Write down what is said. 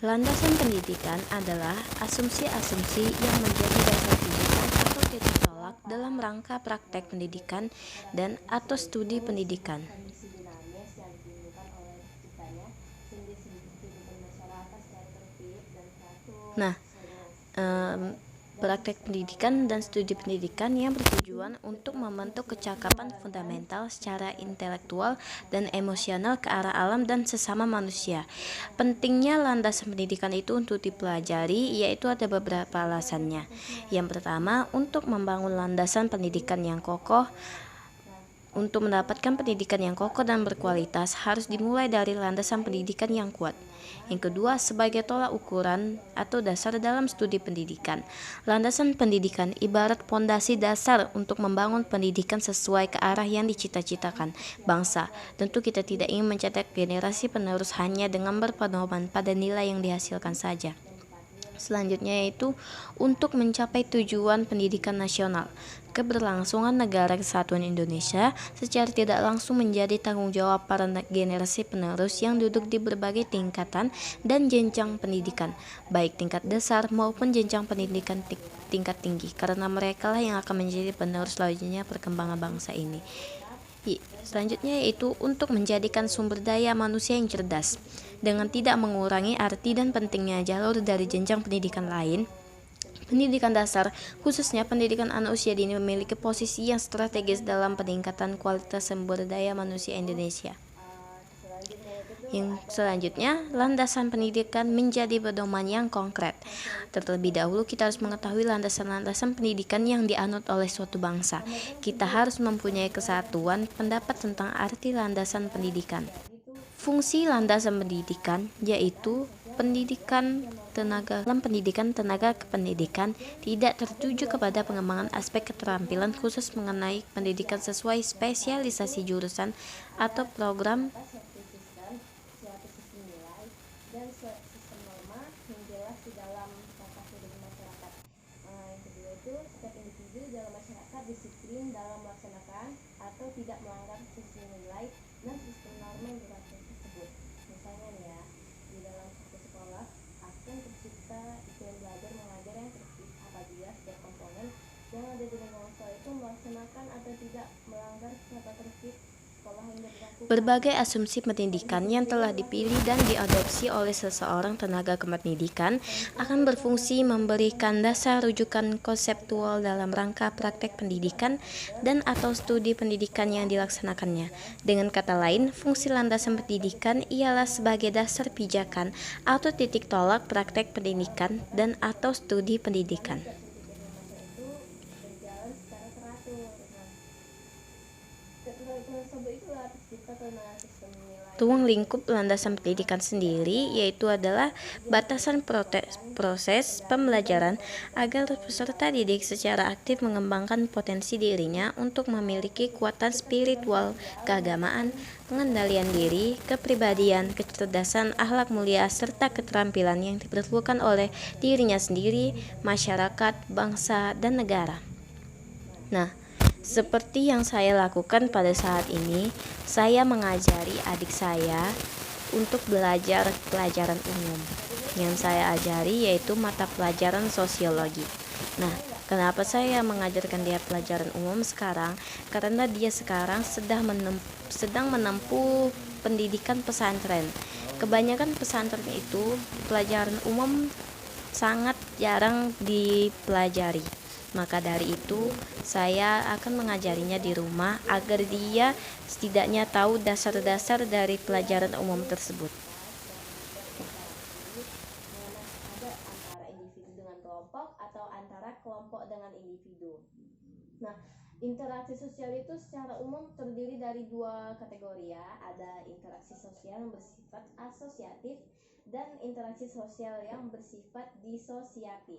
Landasan pendidikan adalah asumsi-asumsi yang menjadi dasar pijakan atau titik tolak dalam rangka praktek pendidikan dan atau studi pendidikan. Nah, praktek pendidikan dan studi pendidikan yang bertujuan untuk membentuk kecakapan fundamental secara intelektual dan emosional ke arah alam dan sesama manusia. Pentingnya landasan pendidikan itu untuk dipelajari, yaitu ada beberapa alasannya. Yang pertama, untuk membangun landasan pendidikan yang kokoh. Untuk mendapatkan pendidikan yang kokoh dan berkualitas, harus dimulai dari landasan pendidikan yang kuat. Yang kedua, sebagai tolak ukuran atau dasar dalam studi pendidikan. Landasan pendidikan ibarat pondasi dasar untuk membangun pendidikan sesuai ke arah yang dicita-citakan bangsa. Tentu kita tidak ingin mencetak generasi penerus hanya dengan berpedoman pada nilai yang dihasilkan saja. Selanjutnya yaitu untuk mencapai tujuan pendidikan nasional. Keberlangsungan negara kesatuan Indonesia secara tidak langsung menjadi tanggung jawab para generasi penerus yang duduk di berbagai tingkatan dan jenjang pendidikan, baik tingkat dasar maupun jenjang pendidikan tingkat tinggi, karena mereka lah yang akan menjadi penerus selanjutnya perkembangan bangsa ini. Selanjutnya yaitu untuk menjadikan sumber daya manusia yang cerdas, dengan tidak mengurangi arti dan pentingnya jalur dari jenjang pendidikan lain. Pendidikan dasar, khususnya pendidikan anak usia dini, memiliki posisi yang strategis dalam peningkatan kualitas sumber daya manusia Indonesia. Yang selanjutnya, landasan pendidikan menjadi pedoman yang konkret. Terlebih dahulu kita harus mengetahui landasan-landasan pendidikan yang dianut oleh suatu bangsa. Kita harus mempunyai kesatuan pendapat tentang arti landasan pendidikan. Fungsi landasan pendidikan yaitu pendidikan tenaga kependidikan tidak tertuju kepada pengembangan aspek keterampilan khusus mengenai pendidikan sesuai spesialisasi jurusan atau program dan sistem norma yang jelas di dalam tata hidup masyarakat. Yang kedua itu setiap individu dalam masyarakat disiplin dalam melaksanakan atau tidak melanggar sistem nilai dan sistem norma yang berlaku tersebut. Misalnya nih ya, di dalam satu sekolah akan tercipta iklim belajar mengajar yang tertib apabila setiap komponen yang ada di lingkungan sekolah itu melaksanakan atau tidak melanggar tata tertib. Berbagai asumsi pendidikan yang telah dipilih dan diadopsi oleh seseorang tenaga kependidikan akan berfungsi memberikan dasar rujukan konseptual dalam rangka praktek pendidikan dan atau studi pendidikan yang dilaksanakannya. Dengan kata lain, fungsi landasan pendidikan ialah sebagai dasar pijakan atau titik tolak praktek pendidikan dan atau studi pendidikan. Ruang lingkup landasan pendidikan sendiri yaitu adalah batasan proses pembelajaran agar peserta didik secara aktif mengembangkan potensi dirinya untuk memiliki kekuatan spiritual, keagamaan, pengendalian diri, kepribadian, kecerdasan, akhlak mulia, serta keterampilan yang diperlukan oleh dirinya sendiri, masyarakat, bangsa, dan negara. Nah, seperti yang saya lakukan pada saat ini, saya mengajari adik saya untuk belajar pelajaran umum. Yang saya ajari yaitu mata pelajaran sosiologi. Nah, kenapa saya mengajarkan dia pelajaran umum sekarang? Karena dia sekarang sedang menempuh pendidikan pesantren. Kebanyakan pesantren itu pelajaran umum sangat jarang dipelajari. Maka dari itu, saya akan mengajarinya di rumah agar dia setidaknya tahu dasar-dasar dari pelajaran umum tersebut. Ada antara individu dengan kelompok atau antara kelompok dengan individu. Nah, interaksi sosial itu secara umum terdiri dari dua kategori ya. Ada interaksi sosial yang bersifat asosiatif dan interaksi sosial yang bersifat disosiatif.